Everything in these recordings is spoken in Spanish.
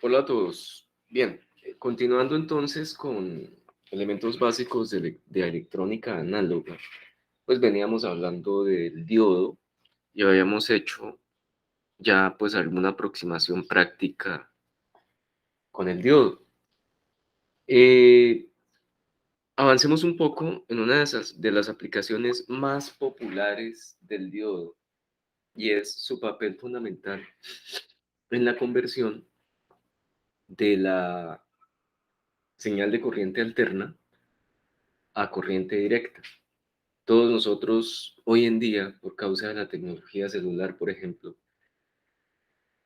Hola a todos. Bien, continuando entonces con elementos básicos de electrónica análoga, pues veníamos hablando del diodo y habíamos hecho ya pues alguna aproximación práctica con el diodo. Eh, Avancemos un poco en una de las aplicaciones más populares del diodo y es su papel fundamental en la conversión de la señal de corriente alterna a corriente directa. Todos nosotros hoy en día, por causa de la tecnología celular, por ejemplo,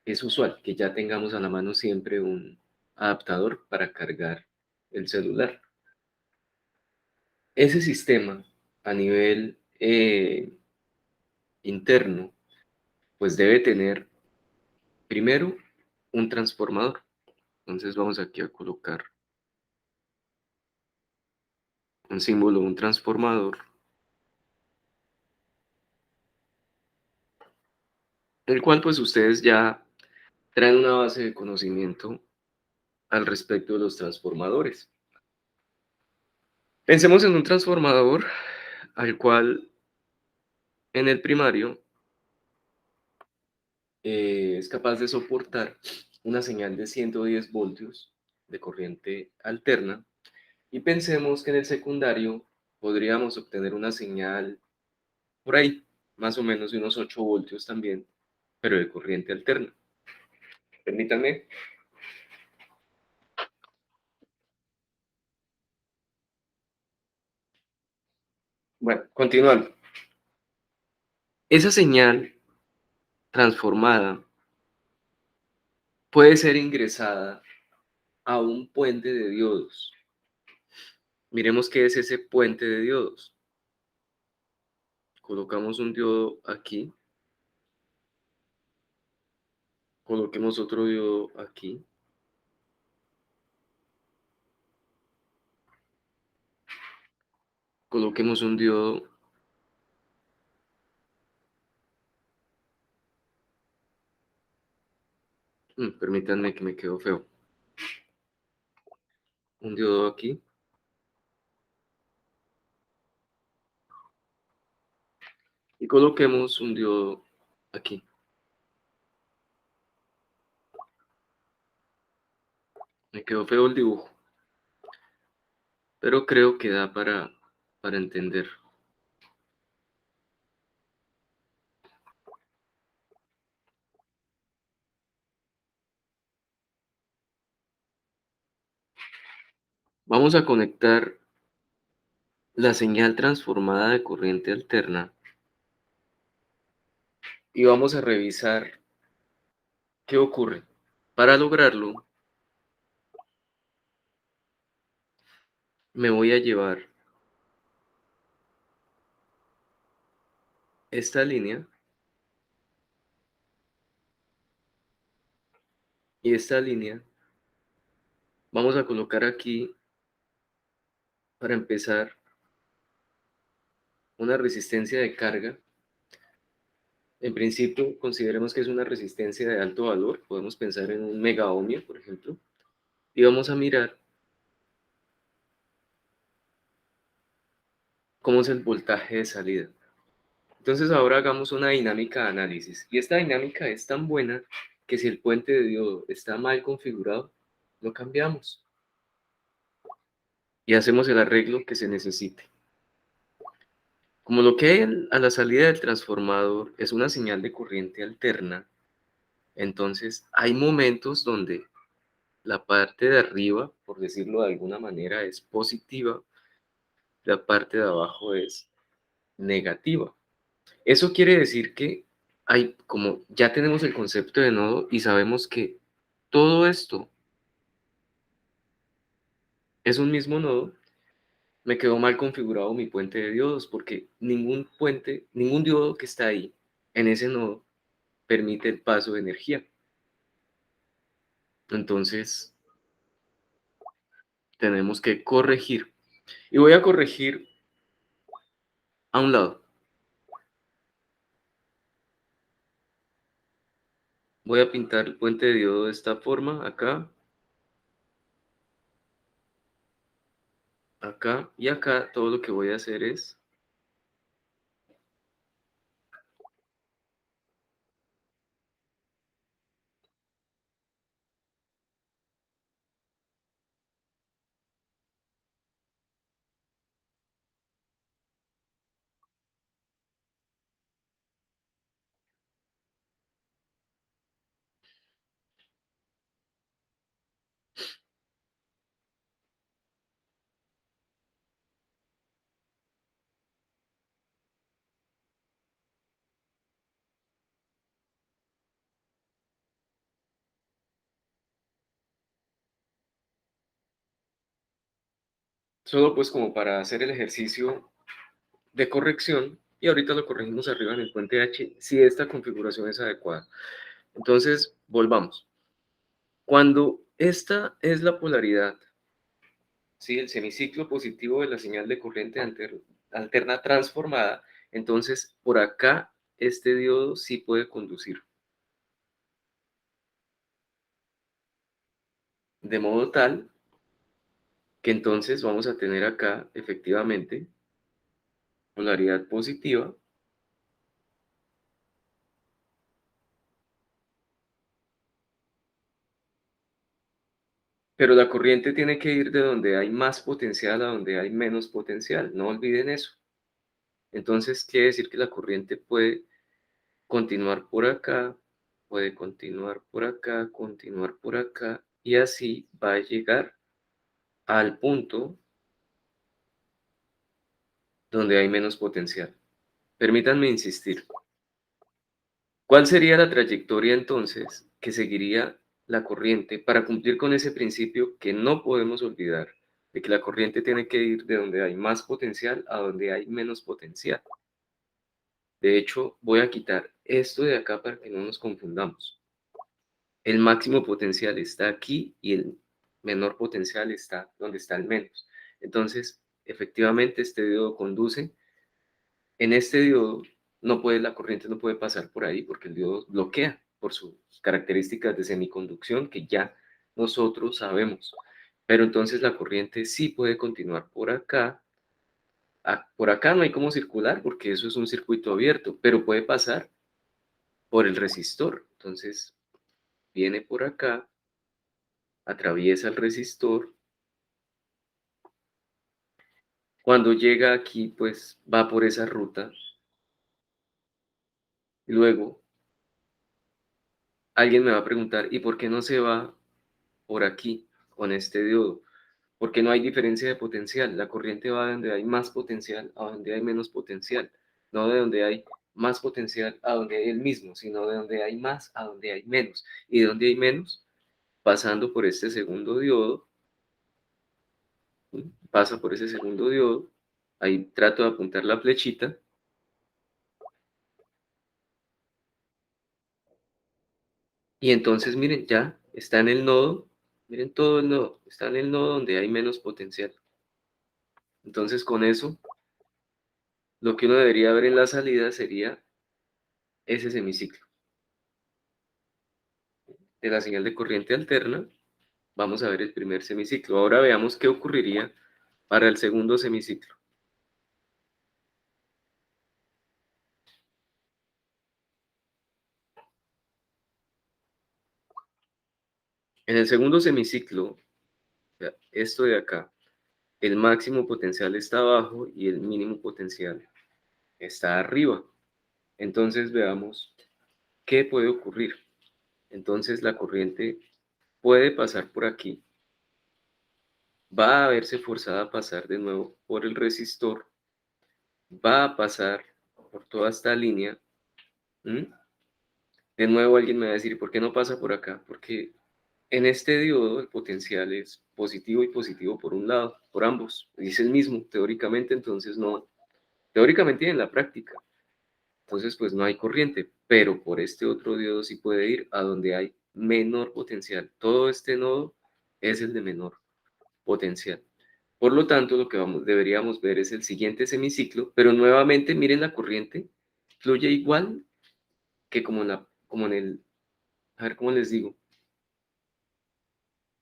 es usual que ya tengamos a la mano siempre un adaptador para cargar el celular. Ese sistema a nivel interno, pues debe tener primero un transformador. Entonces vamos aquí a colocar un símbolo, un transformador, el cual pues ustedes ya traen una base de conocimiento al respecto de los transformadores. Pensemos en un transformador al cual en el primario es capaz de soportar una señal de 110 voltios de corriente alterna y pensemos que en el secundario podríamos obtener una señal por ahí, más o menos de unos 8 voltios también, pero de corriente alterna. Permítanme. Bueno, continuando. Esa señal transformada puede ser ingresada a un puente de diodos. Miremos qué es ese puente de diodos. Colocamos un diodo aquí, coloquemos otro diodo aquí, coloquemos un diodo, permítanme que me quedó feo, un diodo aquí, y coloquemos un diodo aquí. Me quedó feo el dibujo, pero creo que da para entender. Vamos a conectar la señal transformada de corriente alterna y vamos a revisar qué ocurre. Para lograrlo, me voy a llevar esta línea y esta línea. Vamos a colocar aquí, para empezar, una resistencia de carga. En principio, consideremos que es una resistencia de alto valor. Podemos pensar en un mega ohmio, por ejemplo. Y vamos a mirar cómo es el voltaje de salida. Entonces ahora hagamos una dinámica de análisis. Y esta dinámica es tan buena que si el puente de diodo está mal configurado, lo cambiamos y hacemos el arreglo que se necesite. Como lo que hay a la salida del transformador es una señal de corriente alterna, entonces hay momentos donde la parte de arriba, por decirlo de alguna manera, es positiva, la parte de abajo es negativa. Eso quiere decir que hay, como ya tenemos el concepto de nodo y sabemos que todo esto es un mismo nodo, me quedó mal configurado mi puente de diodos porque ningún puente, ningún diodo que está ahí en ese nodo permite el paso de energía. Entonces tenemos que corregir. Y voy a corregir a un lado. Voy a pintar el puente de diodo de esta forma, acá, acá y acá. Todo lo que voy a hacer es, solo pues como para hacer el ejercicio de corrección, y ahorita lo corregimos arriba en el puente H si esta configuración es adecuada. Entonces, volvamos. Cuando esta es la polaridad, ¿sí? El semiciclo positivo de la señal de corriente alterna transformada, entonces por acá este diodo sí puede conducir. De modo tal que entonces vamos a tener acá efectivamente polaridad positiva, pero la corriente tiene que ir de donde hay más potencial a donde hay menos potencial, no olviden eso. Entonces quiere decir que la corriente puede continuar por acá, puede continuar por acá, y así va a llegar al punto donde hay menos potencial. Permítanme insistir. ¿Cuál sería la trayectoria entonces que seguiría la corriente para cumplir con ese principio que no podemos olvidar, de que la corriente tiene que ir de donde hay más potencial a donde hay menos potencial? De hecho, voy a quitar esto de acá para que no nos confundamos. El máximo potencial está aquí y el menor potencial está donde está el menos. Entonces, efectivamente, este diodo conduce. En este diodo la corriente no puede pasar por ahí porque el diodo bloquea por sus características de semiconducción que ya nosotros sabemos. Pero entonces la corriente sí puede continuar por acá. Por acá no hay cómo circular porque eso es un circuito abierto, pero puede pasar por el resistor. Entonces viene por acá, atraviesa el resistor. Cuando llega aquí, pues va por esa ruta. Y luego alguien me va a preguntar, ¿y por qué no se va por aquí con este diodo? Porque no hay diferencia de potencial. La corriente va de donde hay más potencial a donde hay menos potencial. No de donde hay más potencial a donde hay el mismo, sino de donde hay más a donde hay menos. Y de donde hay menos, pasando por este segundo diodo, ¿sí? Pasa por ese segundo diodo. Ahí trato de apuntar la flechita. Y entonces, miren, ya está en el nodo. Miren todo el nodo. Está en el nodo donde hay menos potencial. Entonces, con eso, lo que uno debería ver en la salida sería ese semiciclo de la señal de corriente alterna. Vamos a ver el primer semiciclo. Ahora veamos qué ocurriría para el segundo semiciclo. En el segundo semiciclo, esto de acá, el máximo potencial está abajo y el mínimo potencial está arriba. Entonces veamos qué puede ocurrir. Entonces la corriente puede pasar por aquí, va a verse forzada a pasar de nuevo por el resistor, va a pasar por toda esta línea. ¿Mm? De nuevo alguien me va a decir, ¿por qué no pasa por acá? Porque en este diodo el potencial es positivo y positivo por un lado, por ambos. Es el mismo, teóricamente, entonces no, teóricamente y en la práctica. Entonces pues no hay corriente, pero por este otro diodo sí puede ir a donde hay menor potencial. Todo este nodo es el de menor potencial. Por lo tanto, lo que deberíamos ver es el siguiente semiciclo, pero nuevamente miren la corriente, fluye igual que como en el A ver cómo les digo.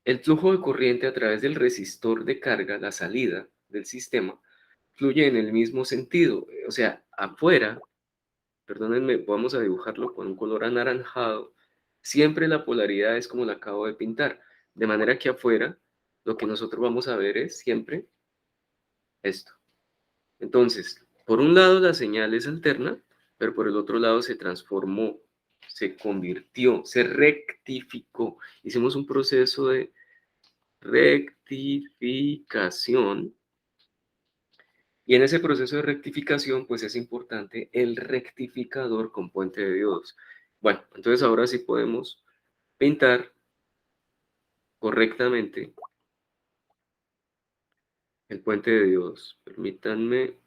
El flujo de corriente a través del resistor de carga, la salida del sistema, fluye en el mismo sentido. O sea, afuera, perdónenme, vamos a dibujarlo con un color anaranjado. Siempre la polaridad es como la acabo de pintar. De manera que afuera, lo que nosotros vamos a ver es siempre esto. Entonces, por un lado la señal es alterna, pero por el otro lado se transformó, se convirtió, se rectificó. Hicimos un proceso de rectificación y en ese proceso de rectificación, pues es importante el rectificador con puente de diodos. Bueno, entonces ahora sí podemos pintar correctamente el puente de diodos. Permítanme,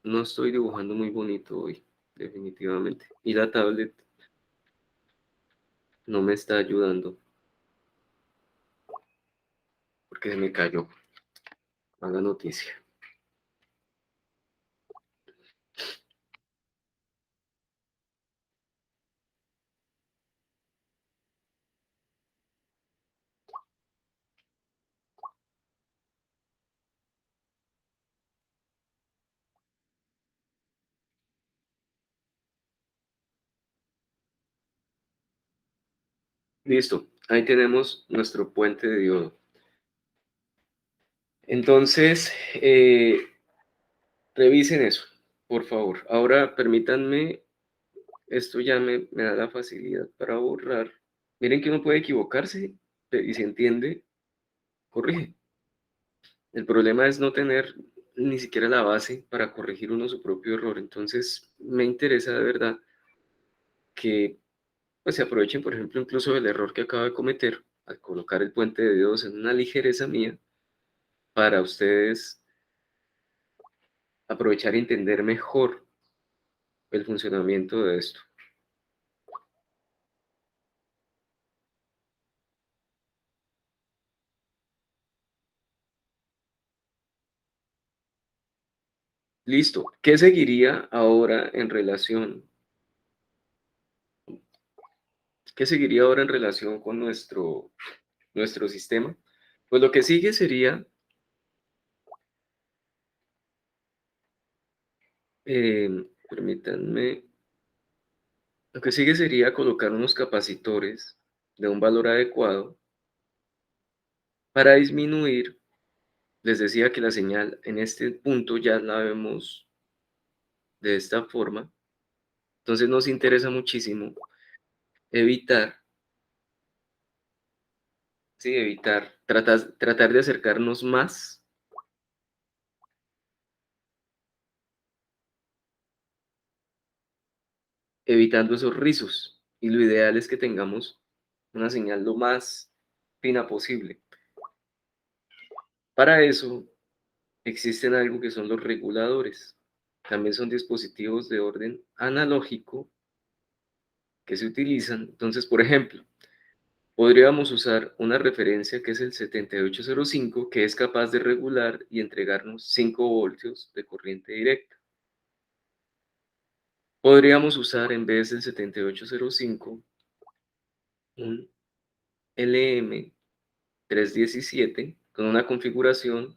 no estoy dibujando muy bonito hoy, definitivamente. Y la tablet no me está ayudando porque se me cayó. Mala noticia. Listo, ahí tenemos nuestro puente de diodo. Entonces, revisen eso, por favor. Ahora permítanme, esto ya me da la facilidad para borrar. Miren que uno puede equivocarse y si entiende, corrige. El problema es no tener ni siquiera la base para corregir uno su propio error. Entonces, me interesa de verdad que pues, se aprovechen, por ejemplo, incluso del error que acabo de cometer al colocar el puente de Dios en una ligereza mía para ustedes aprovechar y entender mejor el funcionamiento de esto. Listo. ¿Qué seguiría ahora en relación? ¿Qué seguiría ahora en relación con nuestro sistema? Pues lo que sigue sería, permítanme, lo que sigue sería colocar unos capacitores de un valor adecuado para disminuir. Les decía que la señal en este punto ya la vemos de esta forma. Entonces nos interesa muchísimo evitar, sí, evitar, tratar de acercarnos más, evitando esos rizos. Y lo ideal es que tengamos una señal lo más fina posible. Para eso existen algo que son los reguladores. También son dispositivos de orden analógico que se utilizan. Entonces, por ejemplo, podríamos usar una referencia que es el 7805, que es capaz de regular y entregarnos 5 voltios de corriente directa. Podríamos usar en vez del 7805 un LM317 con una configuración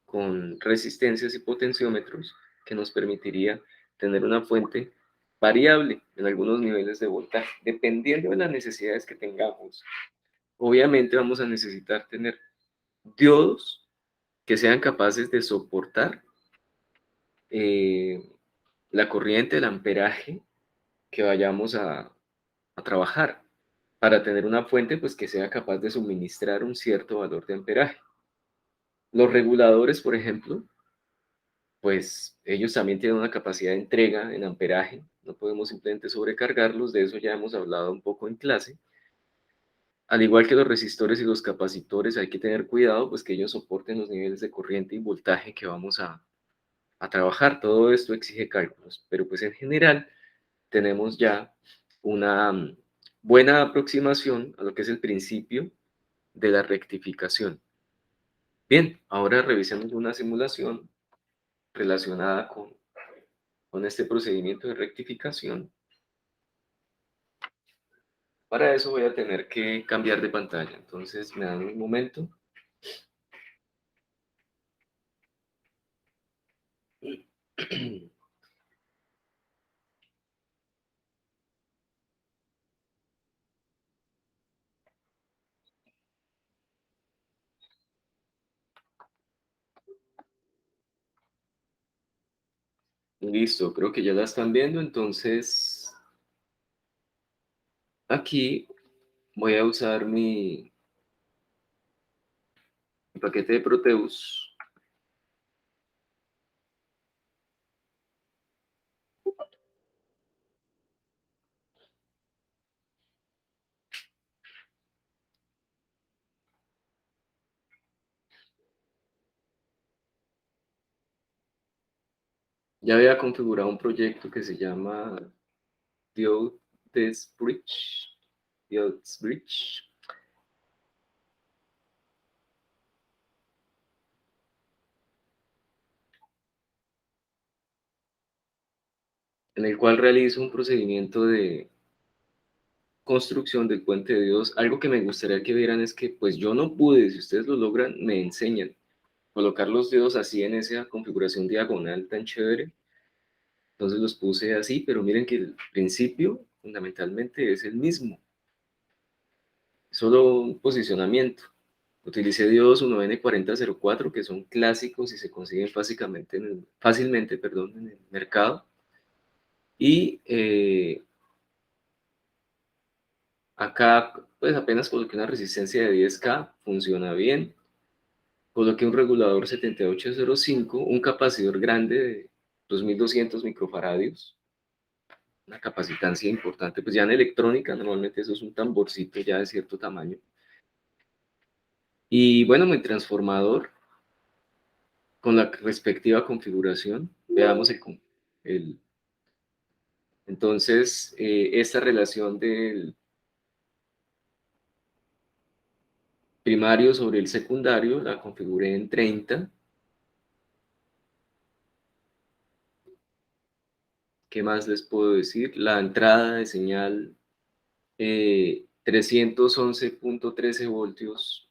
con resistencias y potenciómetros que nos permitiría tener una fuente variable en algunos niveles de voltaje, dependiendo de las necesidades que tengamos. Obviamente vamos a necesitar tener diodos que sean capaces de soportar eh, la corriente, el amperaje que vayamos a trabajar para tener una fuente pues, que sea capaz de suministrar un cierto valor de amperaje. Los reguladores, por ejemplo, pues ellos también tienen una capacidad de entrega en amperaje, no podemos simplemente sobrecargarlos, de eso ya hemos hablado un poco en clase. Al igual que los resistores y los capacitores, hay que tener cuidado, pues que ellos soporten los niveles de corriente y voltaje que vamos a trabajar. Todo esto exige cálculos, pero pues en general tenemos ya una buena aproximación a lo que es el principio de la rectificación. Bien, ahora revisemos una simulación relacionada con este procedimiento de rectificación. Para eso voy a tener que cambiar de pantalla. Entonces me dan un momento. Listo, creo que ya la están viendo. Entonces aquí voy a usar mi paquete de Proteus. Ya había configurado un proyecto que se llama Diodes Bridge. Diodes Bridge, en el cual realizo un procedimiento de construcción del puente de Dios. Algo que me gustaría que vieran es que pues yo no pude, si ustedes lo logran, me enseñan. Colocar los dedos así en esa configuración diagonal tan chévere. Entonces los puse así, pero miren que el principio fundamentalmente es el mismo, solo un posicionamiento. Utilicé diodos 1N4004 que son clásicos y se consiguen fácilmente, perdón, en el mercado. Y acá pues apenas coloqué una resistencia de 10K, funciona bien. Coloqué un regulador 7805, un capacidor grande de 2200 microfaradios, una capacitancia importante, pues ya en electrónica normalmente eso es un tamborcito ya de cierto tamaño. Y bueno, mi transformador con la respectiva configuración, veamos entonces esta relación del primario sobre el secundario la configuré en 30. ¿Qué más les puedo decir? La entrada de señal 311.13 voltios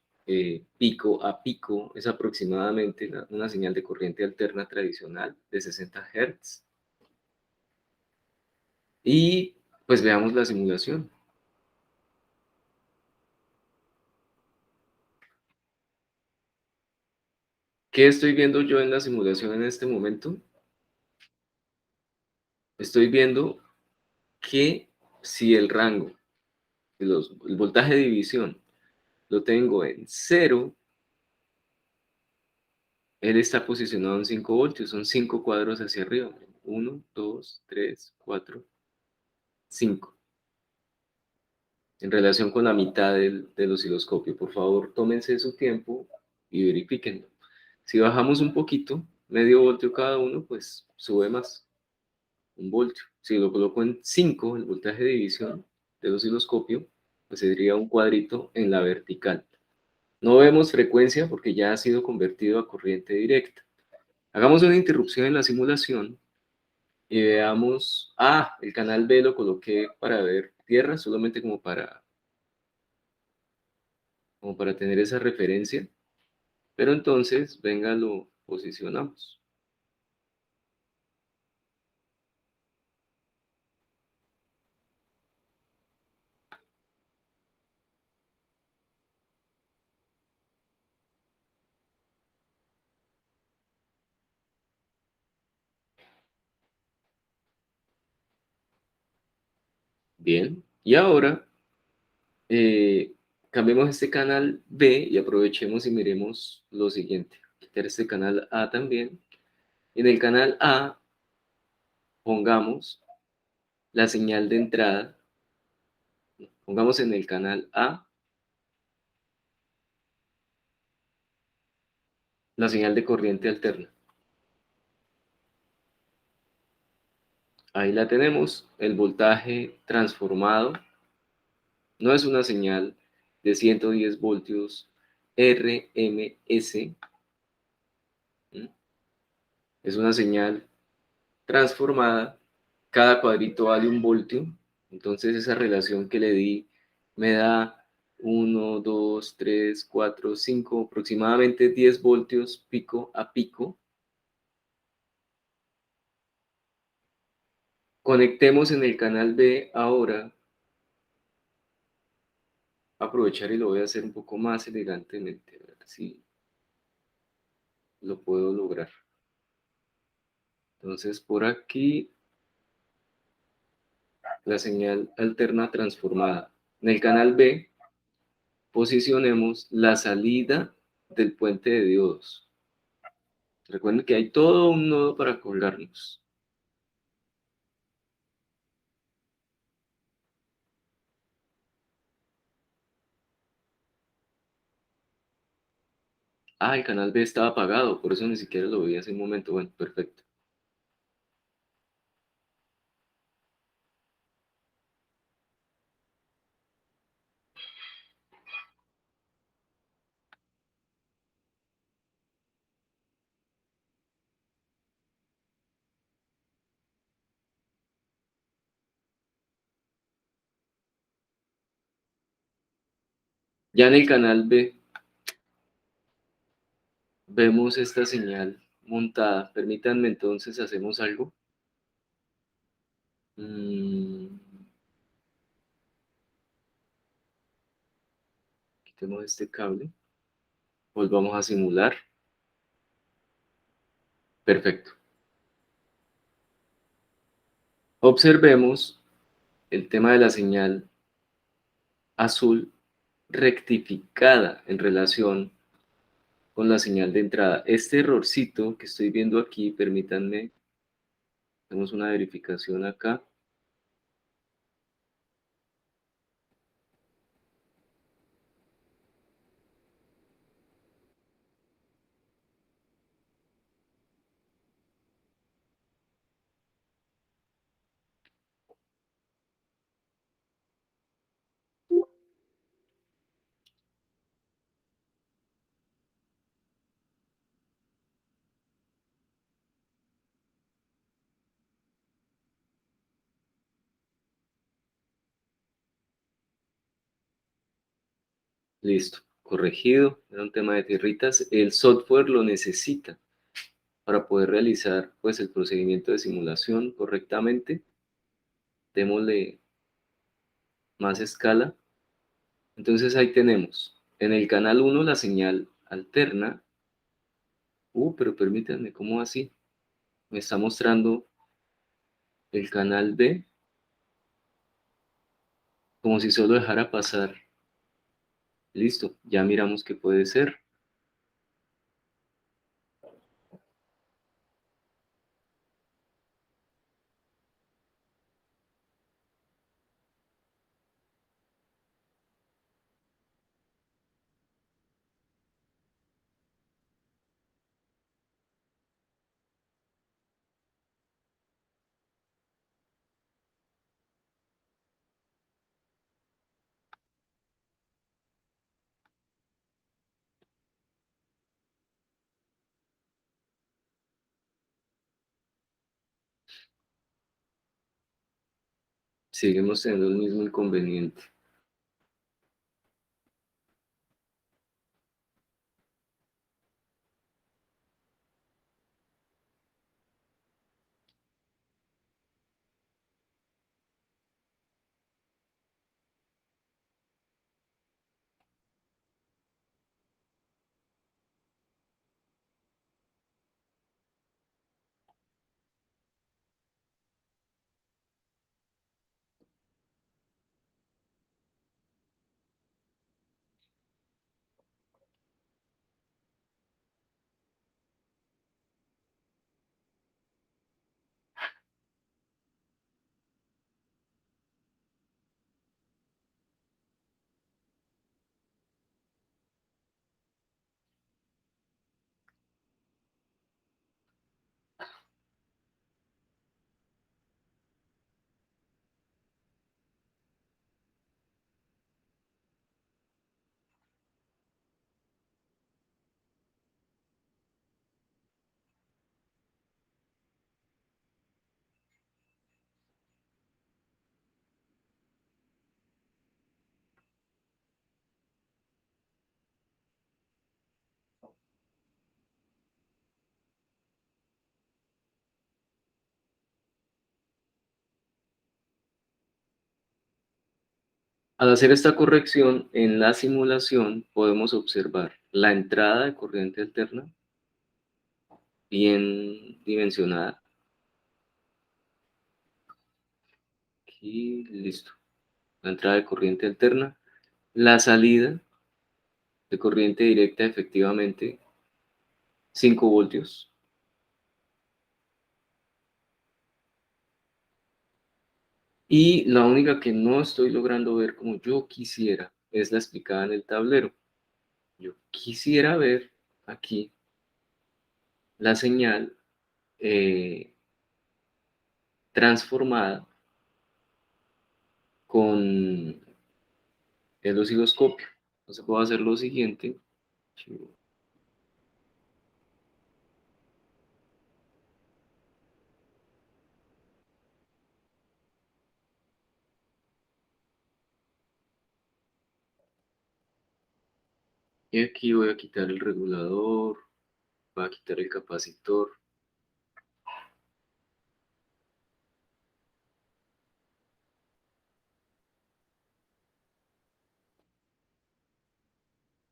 pico a pico es aproximadamente una señal de corriente alterna tradicional de 60 Hz. Y pues veamos la simulación. ¿Qué estoy viendo yo en la simulación en este momento? Estoy viendo que si el rango, el voltaje de división, lo tengo en 0, él está posicionado en 5 voltios, son 5 cuadros hacia arriba. 1, 2, 3, 4, 5. En relación con la mitad del osciloscopio. Por favor, tómense su tiempo y verifíquenlo. Si bajamos un poquito, medio voltio cada uno, pues sube más, un voltio. Si lo coloco en 5, el voltaje de división del osciloscopio, pues sería un cuadrito en la vertical. No vemos frecuencia porque ya ha sido convertido a corriente directa. Hagamos una interrupción en la simulación y veamos, el canal B lo coloqué para ver tierra, solamente como para tener esa referencia, pero entonces, venga, lo posicionamos. Bien, y ahora eh, cambiemos este canal B y aprovechemos y miremos lo siguiente. Quitar este canal A también. En el canal A pongamos la señal de entrada, pongamos en el canal A la señal de corriente alterna. Ahí la tenemos, el voltaje transformado. No es una señal de 110 voltios RMS, ¿m? Es una señal transformada. Cada cuadrito vale un voltio. Entonces esa relación que le di Me da 1, 2, 3, 4, 5, aproximadamente 10 voltios pico a pico. Conectemos en el canal B ahora. Aprovechar y lo voy a hacer un poco más elegantemente, a ver si lo puedo lograr. Entonces, por aquí, la señal alterna transformada. En el canal B, posicionemos la salida del puente de diodos. Recuerden que hay todo un nodo para colgarnos. Ah, el canal B estaba apagado, por eso ni siquiera lo vi hace un momento. Bueno, perfecto. Ya en el canal B vemos esta señal montada. Permítanme entonces, hacemos algo. Mm, Quitemos este cable. Volvamos a simular. Perfecto. Observemos el tema de la señal azul rectificada en relación con la señal de entrada. Este errorcito que estoy viendo aquí, permítanme, hacemos una verificación acá. Listo, corregido. Era un tema de tierritas. El software lo necesita para poder realizar pues, el procedimiento de simulación correctamente. Démosle más escala. Entonces ahí tenemos. En el canal uno la señal alterna. Pero permítanme, ¿cómo así? Me está mostrando el canal B como si solo dejara pasar. Listo, ya miramos qué puede ser. Seguimos teniendo el mismo inconveniente. Al hacer esta corrección en la simulación podemos observar la entrada de corriente alterna bien dimensionada. Aquí, listo. La entrada de corriente alterna. La salida de corriente directa, efectivamente, 5 voltios. Y la única que no estoy logrando ver como yo quisiera es la explicada en el tablero. Yo quisiera ver aquí la señal transformada con el osciloscopio. Entonces puedo hacer lo siguiente. Y aquí voy a quitar el regulador, voy a quitar el capacitor.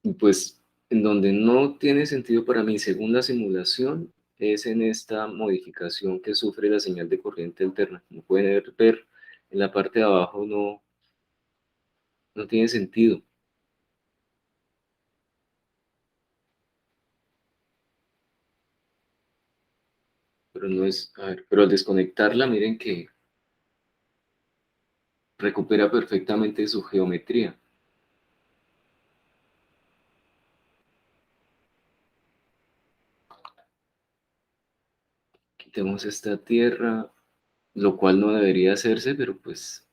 Y pues en donde no tiene sentido para mí, según la simulación, es en esta modificación que sufre la señal de corriente alterna. Como pueden ver, en la parte de abajo no tiene sentido. Pero no es, a ver, pero al desconectarla, miren que recupera perfectamente su geometría. Quitemos esta tierra, lo cual no debería hacerse, pero pues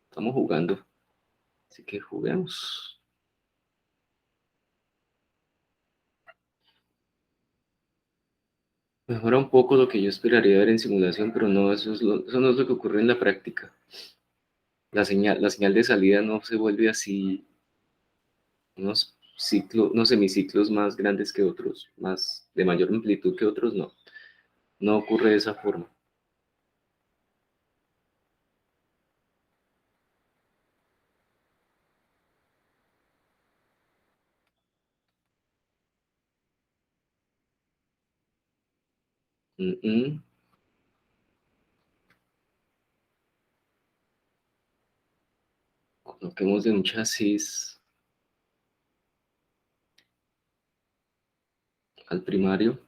estamos jugando. Así que juguemos. Mejora un poco lo que yo esperaría ver en simulación, pero no, eso no es lo que ocurre en la práctica. La señal de salida no se vuelve así, unos semiciclos más grandes que otros, más de mayor amplitud que otros, no. No ocurre de esa forma. Mm, mm. Coloquemos de un chasis al primario.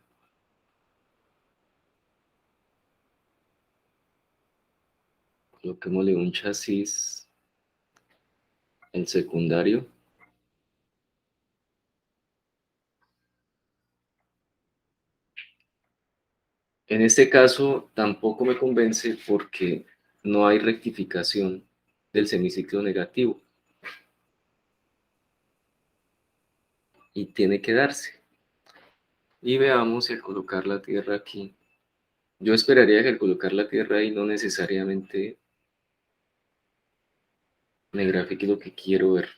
Coloquémosle un chasis al secundario. En este caso tampoco me convence porque no hay rectificación del semiciclo negativo y tiene que darse. Y veamos si al colocar la tierra aquí, yo esperaría que al colocar la tierra ahí no necesariamente me grafique lo que quiero ver.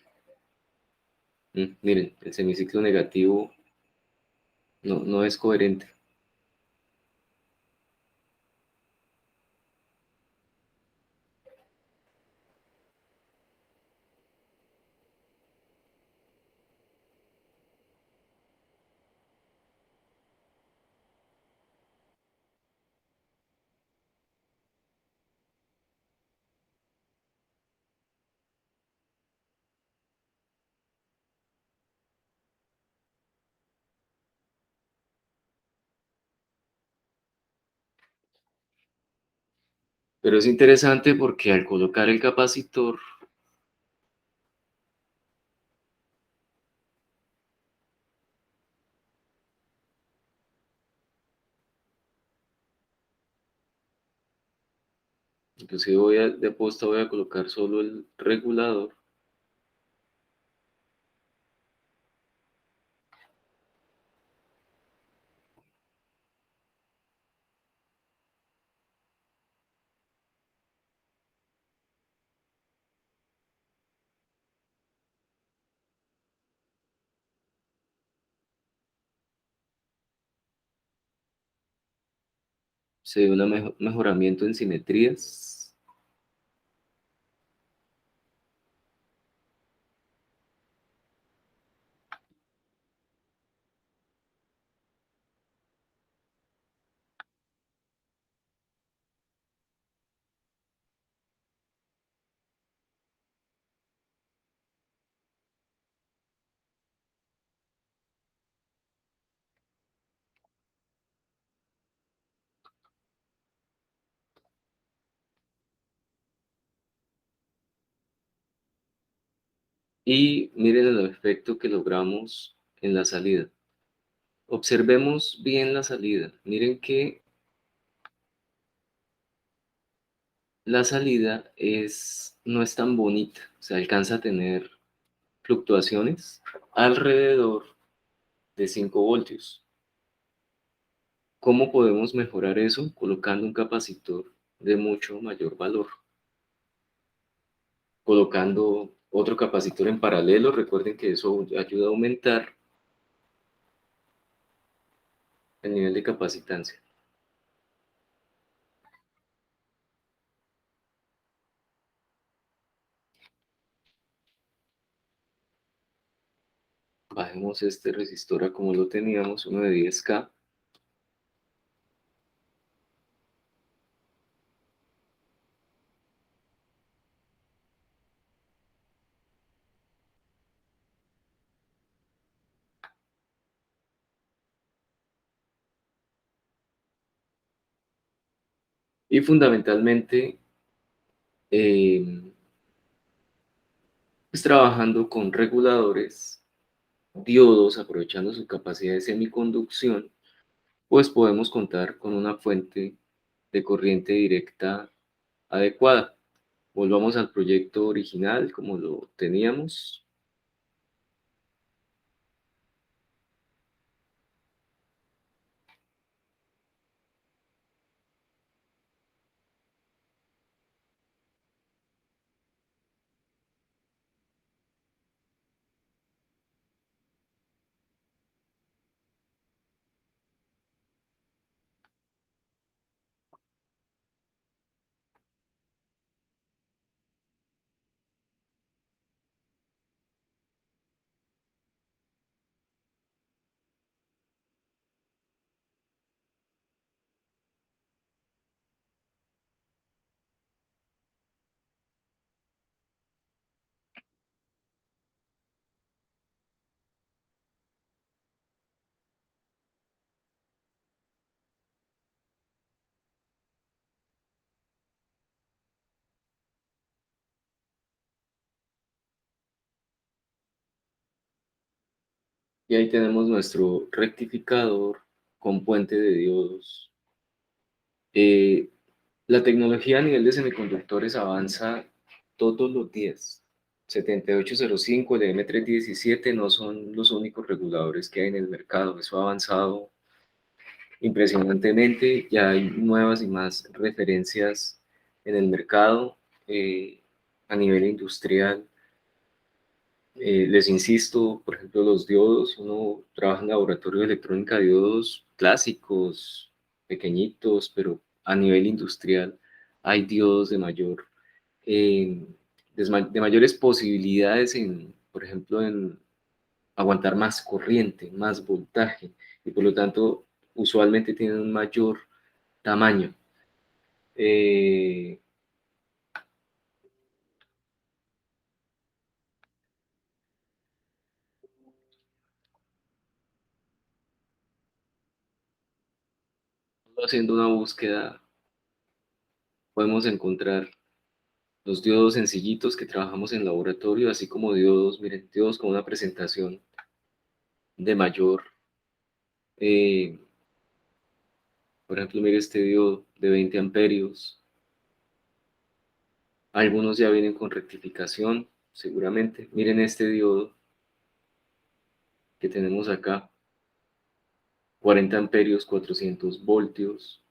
Miren, el semiciclo negativo no es coherente. Pero es interesante porque al colocar el capacitor, inclusive de aposta voy a colocar solo el regulador. Se ve un mejoramiento en simetrías. y miren el efecto que logramos en la salida. Observemos bien la salida. Miren que la salida no es tan bonita. Se alcanza a tener fluctuaciones alrededor de 5 voltios. ¿Cómo podemos mejorar eso? Colocando un capacitor de mucho mayor valor. Colocando otro capacitor en paralelo. Recuerden que eso ayuda a aumentar el nivel de capacitancia. Bajemos este resistor a como lo teníamos, uno de 10K. Y fundamentalmente, eh, pues trabajando con reguladores, diodos, aprovechando su capacidad de semiconducción, pues podemos contar con una fuente de corriente directa adecuada. Volvamos al proyecto original como lo teníamos. Y ahí tenemos nuestro rectificador con puente de diodos. Eh, la tecnología a nivel de semiconductores avanza todos los días. 7805, el M317 no son los únicos reguladores que hay en el mercado. Eso ha avanzado impresionantemente. Ya hay nuevas y más referencias en el mercado a nivel industrial. Les insisto, por ejemplo, los diodos, uno trabaja en laboratorio de electrónica, diodos clásicos, pequeñitos, pero a nivel industrial hay diodos eh, de mayores posibilidades en, por ejemplo, en aguantar más corriente, más voltaje, y por lo tanto usualmente tienen un mayor tamaño. Eh, Haciendo una búsqueda podemos encontrar los diodos sencillitos que trabajamos en laboratorio, así como diodos, miren, diodos con una presentación de mayor, eh, por ejemplo, mire este diodo de 20 amperios, algunos ya vienen con rectificación, seguramente, miren este diodo que tenemos acá, 40 amperios, 400 voltios,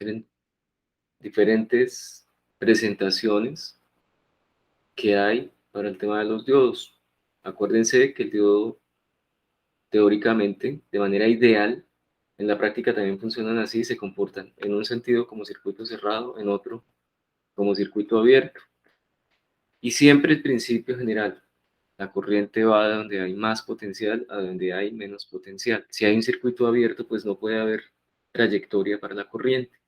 miren, diferentes presentaciones que hay para el tema de los diodos. Acuérdense que el diodo teóricamente, de manera ideal, en la práctica también funcionan así, se comportan en un sentido como circuito cerrado, en otro como circuito abierto. Y siempre el principio general, la corriente va de donde hay más potencial a donde hay menos potencial. Si hay un circuito abierto, pues no puede haber trayectoria para la corriente.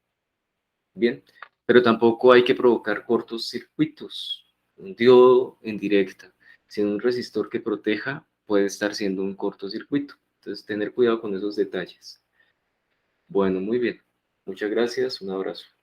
Bien, pero tampoco hay que provocar cortos circuitos. Un diodo en directa, sin un resistor que proteja, puede estar siendo un cortocircuito. Entonces, tener cuidado con esos detalles. Bueno, muy bien. Muchas gracias. Un abrazo.